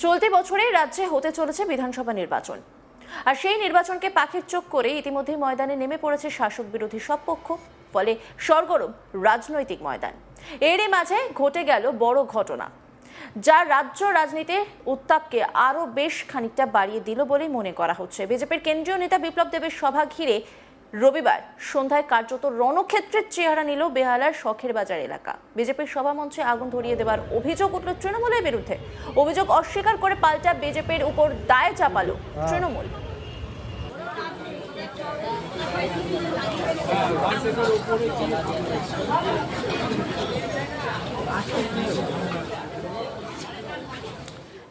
চলতি বছরে রাজ্যে হতে চলেছে বিধানসভা নির্বাচন, আর সেই নির্বাচনকে পাখির চোখ করে ইতিমধ্যে ময়দানে নেমে পড়েছে শাসক বিরোধী সব পক্ষ। ফলে সরগরম রাজনৈতিক ময়দান। এরই মাঝে ঘটে গেল বড় ঘটনা, যা রাজ্য রাজনীতির উত্তাপকে আরো বেশ খানিকটা বাড়িয়ে দিল বলেই মনে করা হচ্ছে। বিজেপির কেন্দ্রীয় নেতা বিপ্লব দেবের সভা ঘিরে রবিবার সন্ধ্যায় কার্যত রণক্ষেত্রের চেহারা নিল বেহালার শখের বাজার এলাকা। বিজেপির সভা মঞ্চে আগুন ধরিয়ে দেওয়ার অভিযোগ উঠল তৃণমূলের বিরুদ্ধে। অভিযোগ অস্বীকার করে পাল্টা বিজেপির উপর দায় চাপালো তৃণমূল।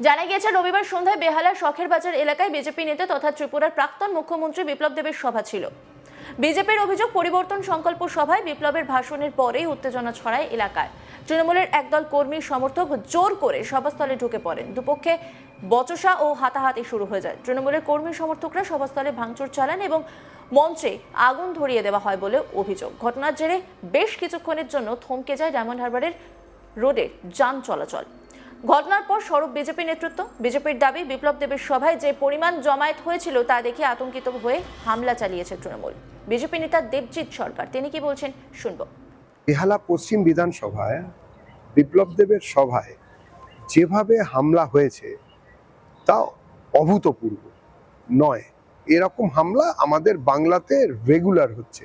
জানা গিয়েছে, রবিবার সন্ধ্যায় বেহালার শখের বাজার এলাকায় বিজেপি নেতা তথা ত্রিপুরার প্রাক্তন মুখ্যমন্ত্রী বিপ্লব দেবের সভা ছিল। বিজেপির অভিযোগ, পরিবর্তন সংকল্প সভায় বিপ্লবের ভাষণের পরেই উত্তেজনা ছড়ায় এলাকায়। তৃণমূলের একদল কর্মী সমর্থক জোর করে সভাস্থলে ঢুকে পড়েন। দুপক্ষে বচসা ও হাতাহাতি শুরু হয়ে যায়। তৃণমূলের কর্মী সমর্থকরা সভাস্থলে ভাঙচুর চালান এবং মঞ্চে আগুন ধরিয়ে দেওয়া হয় বলে অভিযোগ। ঘটনার জেরে বেশ কিছুক্ষণের জন্য থমকে যায় ডায়মন্ড হারবারের রোডে যান চলাচল। ঘটনার পর সরব বিজেপি নেতৃত্ব। বিজেপির দাবি, বিপ্লব দেবের সভায় যে পরিমাণ জমায়েত হয়েছিল তা দেখে আতঙ্কিত হয়ে হামলা চালিয়েছে তৃণমূল। বিজেপি নেতা দেবজিৎ সরকার তিনি কি বলছেন শুনবো। বেহালা পশ্চিম বিধানসভায় বিপ্লব দেবের সভায় যেভাবে হামলা হয়েছে তা অভূতপূর্ব নয়। এরকম হামলা আমাদের বাংলাতে রেগুলার হচ্ছে,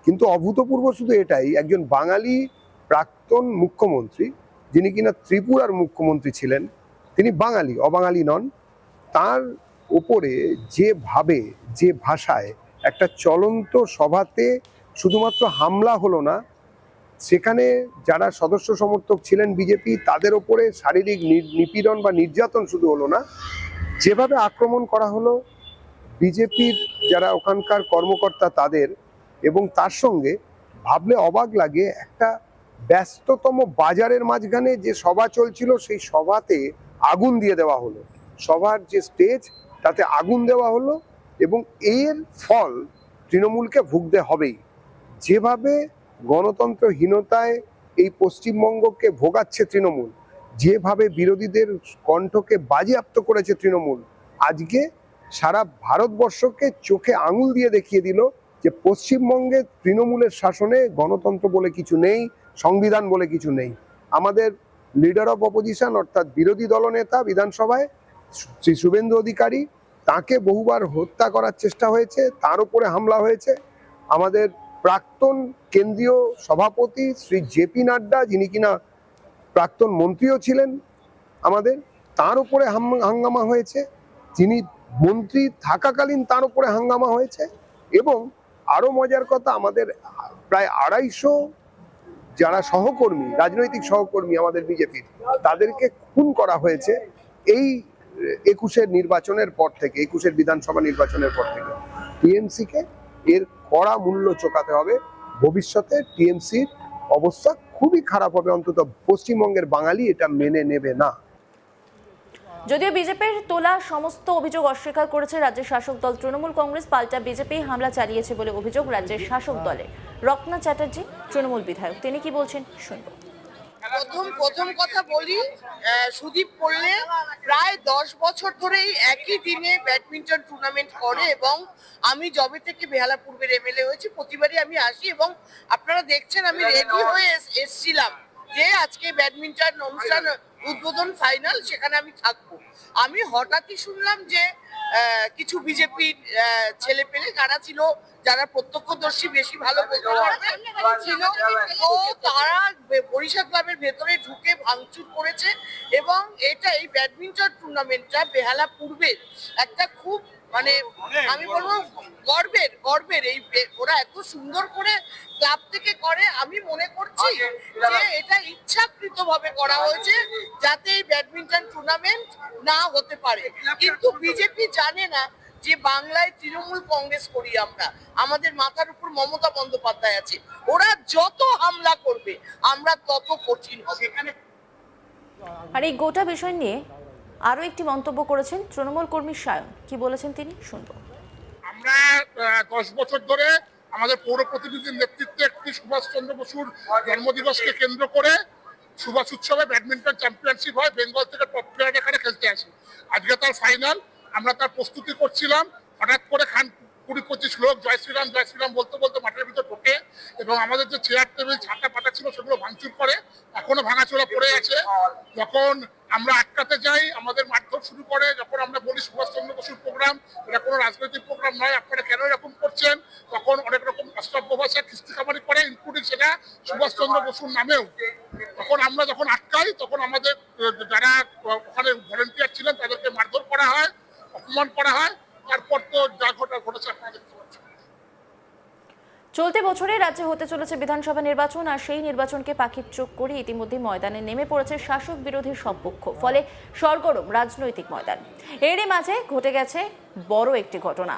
কিন্তু অভূতপূর্ব শুধু এটাই, একজন বাঙালি প্রাক্তন মুখ্যমন্ত্রী, যিনি কিনা ত্রিপুরার মুখ্যমন্ত্রী ছিলেন, তিনি বাঙালি, অবাঙালি নন, তার উপরে যেভাবে যে ভাষায় একটা চলন্ত সভাতে শুধুমাত্র হামলা হলো না, সেখানে যারা সদস্য সমর্থক ছিলেন বিজেপি তাদের ওপরে শারীরিক নিপীড়ন বা নির্যাতন শুধু হলো না, যেভাবে আক্রমণ করা হলো বিজেপির যারা ওখানকার কর্মকর্তা তাদের, এবং তার সঙ্গে ভাবলে অবাক লাগে, একটা ব্যস্ততম বাজারের মাঝখানে যে সভা চলছিল সেই সভাতে আগুন দিয়ে দেওয়া হলো। সভার যে স্টেজ তাতে আগুন দেওয়া হলো, এবং এর ফল তৃণমূলকে ভুগতে হবেই। যেভাবে গণতন্ত্রহীনতায় এই পশ্চিমবঙ্গকে ভোগাচ্ছে তৃণমূল, যেভাবে বিরোধীদের কণ্ঠকে বাজেয়াপ্ত করেছে তৃণমূল, আজকে সারা ভারতবর্ষকে চোখে আঙুল দিয়ে দেখিয়ে দিল যে পশ্চিমবঙ্গে তৃণমূলের শাসনে গণতন্ত্র বলে কিছু নেই, সংবিধান বলে কিছু নেই। আমাদের লিডার অফ অপোজিশন অর্থাৎ বিরোধী দলনেতা বিধানসভায় শ্রী শুভেন্দু অধিকারী, তাকে বহুবার হত্যা করার চেষ্টা হয়েছে, তার উপরে হামলা হয়েছে। আমাদের প্রাক্তন কেন্দ্রীয় সভাপতি শ্রী জেপি নাড্ডা, যিনি কিনা প্রাক্তন মন্ত্রীও ছিলেন আমাদের, তার উপরে হাঙ্গামা হয়েছে। যিনি মন্ত্রী থাকাকালীন তার উপরে হাঙ্গামা হয়েছে। এবং আরো মজার কথা, আমাদের প্রায় 250 যারা সহকর্মী, রাজনৈতিক সহকর্মী আমাদের বিজেপির, তাদেরকে খুন করা হয়েছে এই 21-এর নির্বাচনের পর থেকে, 21-এর বিধানসভা নির্বাচনের পর থেকে। টিএমসিকে এর কড়া মূল্য চোকাতে হবে। ভবিষ্যতে টিএমসির অবস্থা খুবই খারাপ হবে, অন্তত পশ্চিমবঙ্গের বাঙালি এটা মেনে নেবে না। যদিও বিজেপির তোলা সমস্ত অভিযোগ অস্বীকার করেছে রাজ্যের শাসক দল তৃণমূল কংগ্রেস, পাল্টা বিজেপি হামলা চালিয়েছে বলে অভিযোগ রাজ্যের শাসক দলের। রত্না চ্যাটার্জি তৃণমূল বিধায়ক তিনি কি বলছেন শুনবো। প্রথম কথা বলি, সুদীপ পড়লে প্রায় 10 বছর ধরেই একই দিনে ব্যাডমিন্টন টুর্নামেন্ট করে, এবং আমি যবে থেকে বেহালা পূর্বের এমএলএ হয়েছি প্রতিবারই আমি আসি, এবং আপনারা দেখছেন আমি রেডি হয়ে এসছিলাম যে আজকে ব্যাডমিন্টন অনুষ্ঠান উদ্বোধন ফাইনাল, সেখানে আমি থাকবো। আমি হঠাৎই শুনলাম যে কিছু বিজেপির ছেলে পেলে যারা ছিল, যারা প্রত্যক্ষদর্শী বেশি ভালো ছিল, তো তারা বরিশাল ক্লাবের ভেতরে ঢুকে ভাঙচুর করেছে। এবং এটা এই ব্যাডমিন্টন টুর্নামেন্টটা বেহালা পূর্বের একটা খুব মানে আমি বলবো গর্বের এই ওরা এত সুন্দর করে ক্লাব থেকে করে। আমি মনে করছি যে এটা ইচ্ছাকৃত ভাবে করা হয়েছে যাতে এই ব্যাডমিন্টন টুর্নামেন্ট না হতে পারে। কিন্তু বিজেপি জানে না যে বাংলায় তৃণমূল কংগ্রেস করি আমরা, আমাদের মাথার উপর মমতা বন্দ্যোপাধ্যায় আছে, ওরা যত হামলা করবে আমরা তত কঠিন হবে। আর এই গোটা বিষয় নিয়ে আরো একটি মন্তব্য করেছেন তৃণমূল কর্মী সায়ন, কি বলেছেন তিনি শুনবো। আমরা 10 বছর ধরে আমাদের পৌর প্রতিনিধির নেতৃত্বে একটি সুভাষচন্দ্র বসুর জন্মদিবসকে কেন্দ্র করে সুভাষ উৎসবে ব্যাডমিন্টন চ্যাম্পিয়নশিপ হয়, বেঙ্গল থেকে টপ প্লেয়ার এখানে খেলতে আসে। আজকে তার ফাইনাল, আমরা তার প্রস্তুতি করছিলাম, হঠাৎ করে 20-25 লোক জয় শ্রীরাম বলতে বলতে মাঠের ভিতর ঢোকে এবং আমাদের যে চেয়ার টেবিল ছাতা পাতা ছিল সেগুলো ভাঙচুর করে, এখনো ভাঙাচোরা পড়ে আছে। যখন আমরা আটকাতে যাই আমাদের মারধর শুরু করে, যখন আমরা বলি সুভাষচন্দ্র বসুর প্রোগ্রাম, এটা কোনো রাজনৈতিক প্রোগ্রাম নয়, আপনারা কেন এরকম করছেন, তখন অনেক রকম অসভ্য ভাষা খিস্তিখামারি করে, ইনক্লুডিং সেটা সুভাষচন্দ্র বসুর নামেও। তখন আমরা যখন আটকাই তখন আমাদের যারা ওখানে ভলেন্টিয়ার ছিলেন তাদেরকে মারধর করা হয়, অপমান করা হয়। তারপর তো যা ঘটেছে আপনারা দেখতে পাচ্ছেন। চলতি বছরে রাজ্যে হতে চলেছে বিধানসভা নির্বাচন, আর সেই নির্বাচনকে পাখির চোখ করে ইতিমধ্যে ময়দানে নেমে পড়েছে শাসক বিরোধী সব পক্ষ। ফলে সরগরম রাজনৈতিক ময়দান। এরই মাঝে ঘটে গেছে বড় একটি ঘটনা,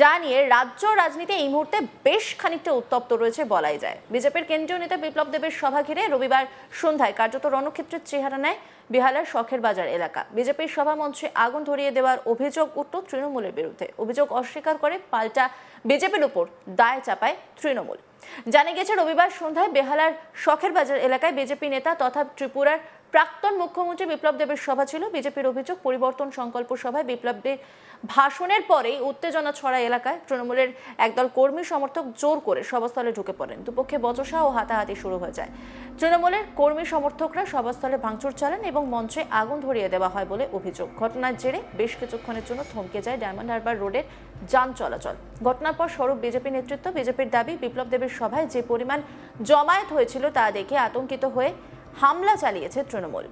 যা নিয়ে রাজ্য রাজনীতি এই মুহূর্তে বেশ খানিকটা উত্তপ্ত রয়েছে বলাই যায়। বিজেপির কেন্দ্রীয় নেতা বিপ্লব দেবের সভা ঘিরে রবিবার সন্ধ্যায় কার্যত রণক্ষেত্রের চেহারা নেয় বেহালার শখের বাজার এলাকা। বিজেপির সভা মঞ্চে আগুন ধরিয়ে দেওয়ার অভিযোগ উঠল তৃণমূলের বিরুদ্ধে। অভিযোগ অস্বীকার করে পাল্টা বিজেপির উপর দায় চাপায় তৃণমূল। জানা গেছে রবিবার সন্ধ্যায় বেহালার শখের বাজার এলাকায় বিজেপি নেতা তথা ত্রিপুরার প্রাক্তন মুখ্যমন্ত্রী বিপ্লব দেবের সভা ছিল। বিজেপির অভিযোগ, পরিবর্তন সংকল্প সভায় বিপ্লবের ভাষণের পরেই উত্তেজনা ছড়ায় এলাকায়। তৃণমূলের একদল কর্মী সমর্থক জোর করে সভাস্থলে ঢুকে পড়েন। দুপক্ষে বচসা ও হাতাহাতি শুরু হয়ে যায়। তৃণমূলের কর্মী সমর্থকরা সভাস্থলে ভাঙচুর চালান এবং মঞ্চে আগুন ধরিয়ে দেওয়া হয় বলে অভিযোগ। ঘটনার জেরে বেশ কিছুক্ষণের জন্য থমকে যায় ডায়মন্ড হারবার রোডের যান চলাচল। ঘটনার পর স্বরূপ বিজেপি নেতৃত্ব। বিজেপির দাবি, বিপ্লব দেবের সভায় যে পরিমাণ জমায়েত হয়েছিল তা দেখে আতঙ্কিত হয়ে হামলা চালিয়েছে তৃণমূল।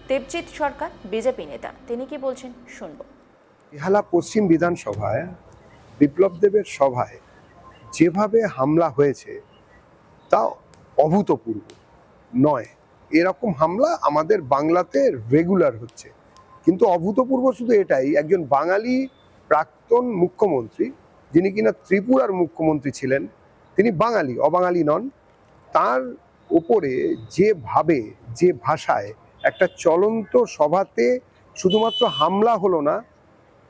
দেবজিৎ সরকার বিজেপি নেতা, তিনি কি বলছেন শুনবো। বেহালা পশ্চিম বিধানসভায় বিপ্লব দেবের সভায় যেভাবে হামলা হয়েছে তা অভূতপূর্ব নয়। এরকম হামলা আমাদের বাংলাতে রেগুলার হচ্ছে, কিন্তু অভূতপূর্ব শুধু এটাই, একজন বাঙালি প্রাক্তন মুখ্যমন্ত্রী, যিনি কিনা ত্রিপুরার মুখ্যমন্ত্রী ছিলেন, তিনি বাঙালি, অবাঙালি নন, তার উপরে যেভাবে যে ভাষায় একটা চলন্ত সভাতে শুধুমাত্র হামলা হলো না,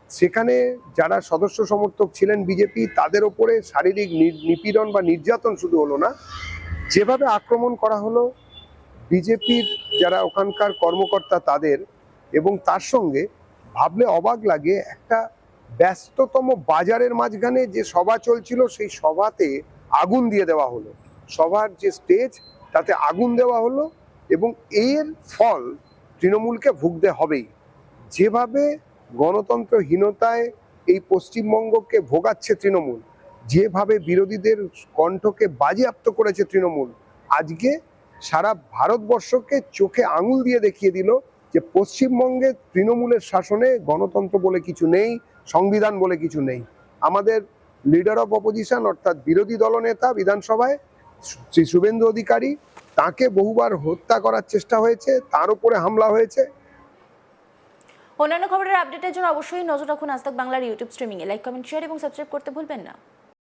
সেখানে যারা সদস্য সমর্থক ছিলেন বিজেপি তাদের ওপরে শারীরিক নিপীড়ন বা নির্যাতন শুধু হলো না, যেভাবে আক্রমণ করা হলো বিজেপির যারা ওখানকার কর্মকর্তা তাদের, এবং তার সঙ্গে ভাবলে অবাক লাগে, একটা ব্যস্ততম বাজারের মাঝখানে যে সভা চলছিল সেই সভাতে আগুন দিয়ে দেওয়া হলো, সভার যে স্টেজ তাতে আগুন দেওয়া হলো, এবং এর ফল তৃণমূলকে ভুগতে হবেই। যেভাবে গণতন্ত্রহীনতায় এই পশ্চিমবঙ্গকে ভোগাচ্ছে তৃণমূল, যেভাবে বিরোধীদের কণ্ঠকে বাজেয়াপ্ত করেছে তৃণমূল, আজকে সারা ভারতবর্ষকে চোখে আঙুল দিয়ে দেখিয়ে দিল যে পশ্চিমবঙ্গে তৃণমূলের শাসনে গণতন্ত্র বলে কিছু নেই, সংবিধান বলে কিছু নেই। আমাদের লিডার অফ অপোজিশন অর্থাৎ বিরোধী দলনেতা বিধানসভায় শ্রী শুভেন্দু অধিকারী, তাকে বহুবার হত্যা করার চেষ্টা হয়েছে, তার উপরে হামলা হয়েছে। অন্যান্য খবরের আপডেটের জন্য অবশ্যই নজর রাখুন আজ তাক বাংলার ইউটিউব স্ট্রিমিংয়ে। লাইক, কমেন্ট, শেয়ার এবং সাবস্ক্রাইব করতে ভুলবেন না।